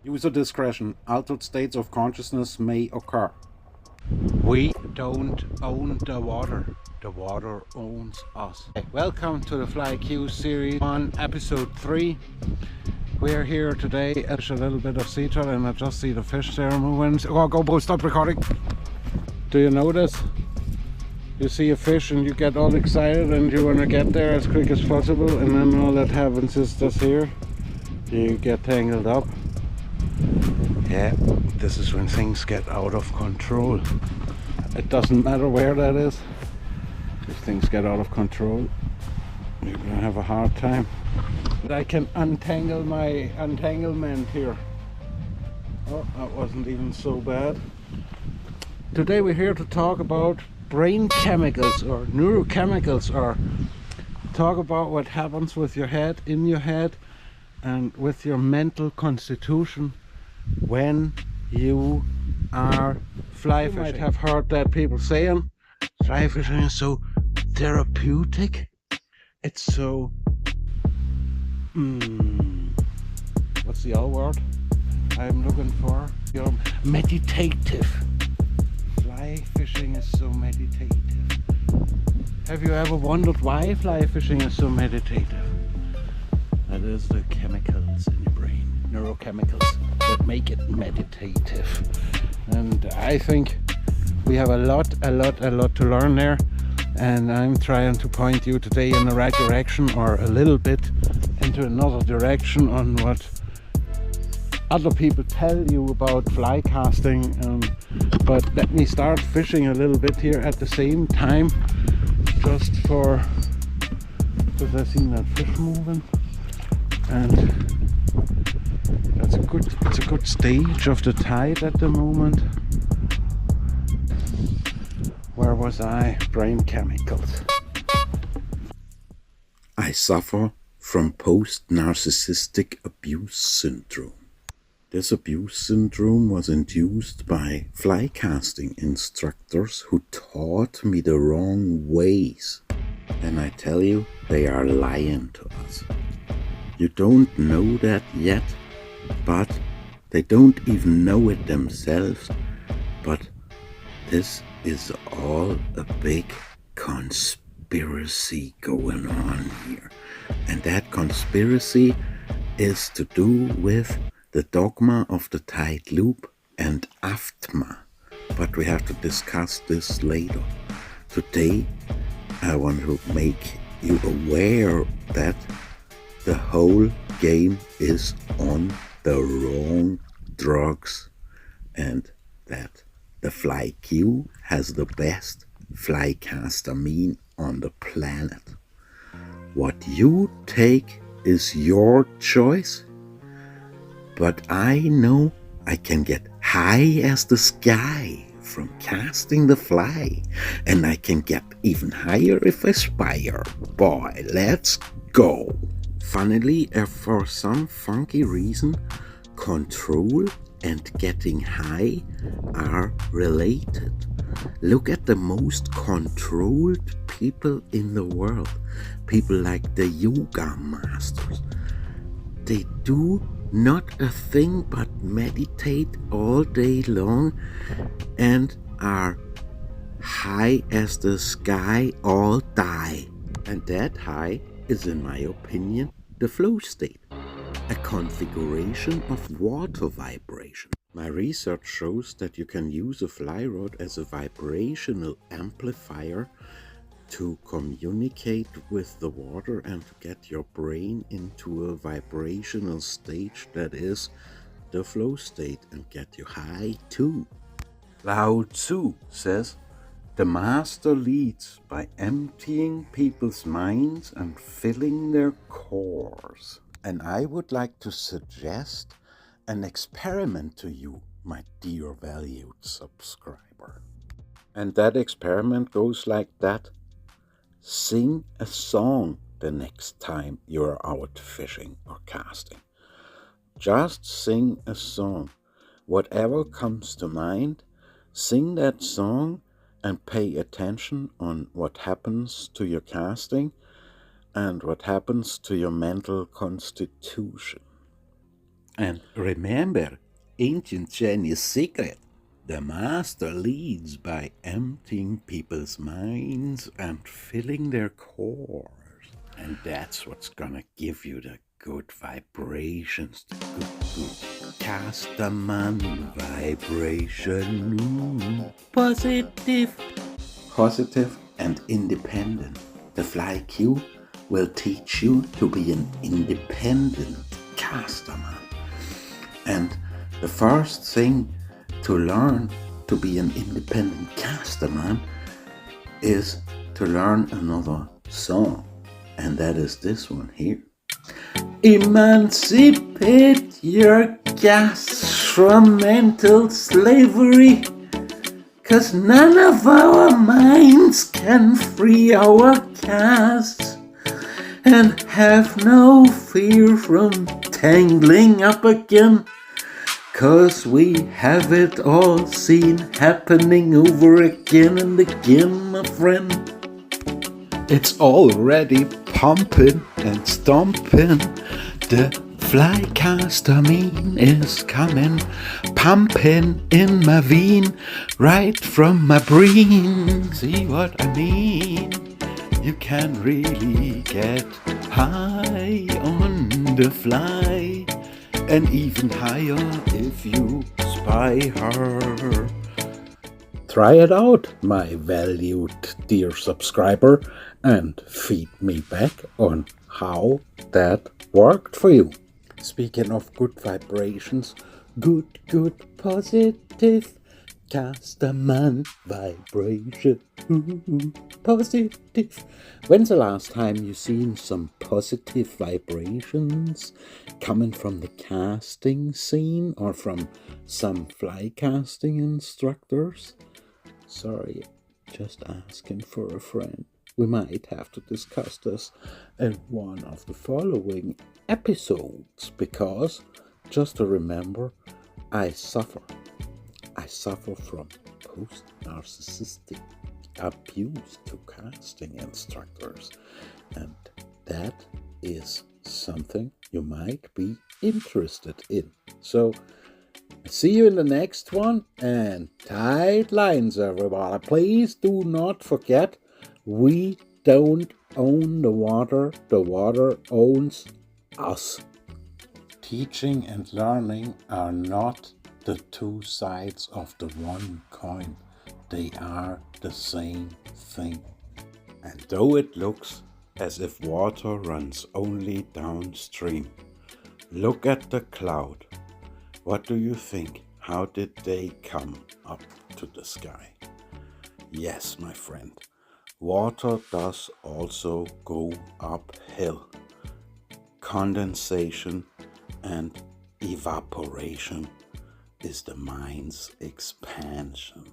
User discretion. Altered states of consciousness may occur. We don't own the water owns us. Welcome to the FlyQ Series 1 Episode 3. We're here today. There's a little bit of sea turtle and I just see the fish there moving. Oh, go, stop recording. Do you notice? You see a fish and you get all excited and you want to get there as quick as possible, and then all that happens is this here. You get tangled up. Yeah, this is when things get out of control. It doesn't matter where that is. If things get out of control, you're gonna have a hard time. But I can untangle my entanglement here. Oh, that wasn't even so bad. Today we're here to talk about brain chemicals or neurochemicals, or talk about what happens with your head, in your head, and with your mental constitution when you are fly fishing. You might have heard that people saying fly fishing is so therapeutic. It's so what's the other word I'm looking for? You're meditative. Fly fishing is so meditative. Have you ever wondered why fly fishing is so meditative? That is the chemicals in your brain, neurochemicals, that make it meditative. And I think we have a lot to learn there, and I'm trying to point you today in the right direction, or a little bit into another direction, on what other people tell you about fly casting. But let me start fishing a little bit here at the same time, just for, because I seen that fish moving, and it's a good stage of the tide at the moment. Where was I? Brain chemicals. I suffer from post-narcissistic abuse syndrome. This abuse syndrome was induced by fly casting instructors who taught me the wrong ways. And I tell you, they are lying to us. You don't know that yet, but they don't even know it themselves. But this is all a big conspiracy going on here. And that conspiracy is to do with the dogma of the tide loop and AFTMA. But we have to discuss this later. Today, I want to make you aware that the whole game is on the wrong drugs, and that the FlyQ has the best Flycastamin on the planet. What you take is your choice, but I know I can get high as the sky from casting the fly, and I can get even higher if I aspire. Boy, let's go! Funnily, for some funky reason, control and getting high are related. Look at the most controlled people in the world. People like the yoga masters. They do not a thing but meditate all day long and are high as the sky all day. And that high is, in my opinion, the flow state, a configuration of water vibration. My research shows that you can use a fly rod as a vibrational amplifier to communicate with the water and to get your brain into a vibrational stage that is the flow state, and get you high too. Lao Tzu says, "The master leads by emptying people's minds and filling their cores." And I would like to suggest an experiment to you, my dear valued subscriber. And that experiment goes like that. Sing a song the next time you're out fishing or casting. Just sing a song. Whatever comes to mind, sing that song and pay attention on what happens to your casting and what happens to your mental constitution. And remember, ancient Chinese secret. The master leads by emptying people's minds and filling their cores. And that's what's gonna give you the good vibrations, the good Castaman vibration. Positive. Positive and independent. The FlyQ will teach you to be an independent Castaman. And the first thing to learn to be an independent Castaman is to learn another song. And that is this one here. Emancipate your gas from mental slavery, 'cause none of our minds can free our casts. And have no fear from tangling up again, 'cause we have it all seen happening over again and again, my friend. It's already pumping and stomping. The Flycastamin is coming, pumping in my vein, right from my brain. See what I mean? You can really get high on the fly, and even higher if you spy her. Try it out, my valued dear subscriber, and feed me back on how that worked for you. Speaking of good vibrations, good positive Castaman vibration. Positive. When's the last time you seen some positive vibrations coming from the casting scene or from some fly casting instructors? Sorry, just asking for a friend. We might have to discuss this in one of the following episodes, because, just to remember, I suffer from post-narcissistic abuse to casting instructors, and that is something you might be interested in. So, see you in the next one, and tight lines, everybody. Please do not forget, we don't own the water owns us. Teaching and learning are not the two sides of the one coin. They are the same thing. And though it looks as if water runs only downstream, look at the cloud. What do you think? How did they come up to the sky? Yes, my friend, water does also go uphill. Condensation and evaporation is the mind's expansion.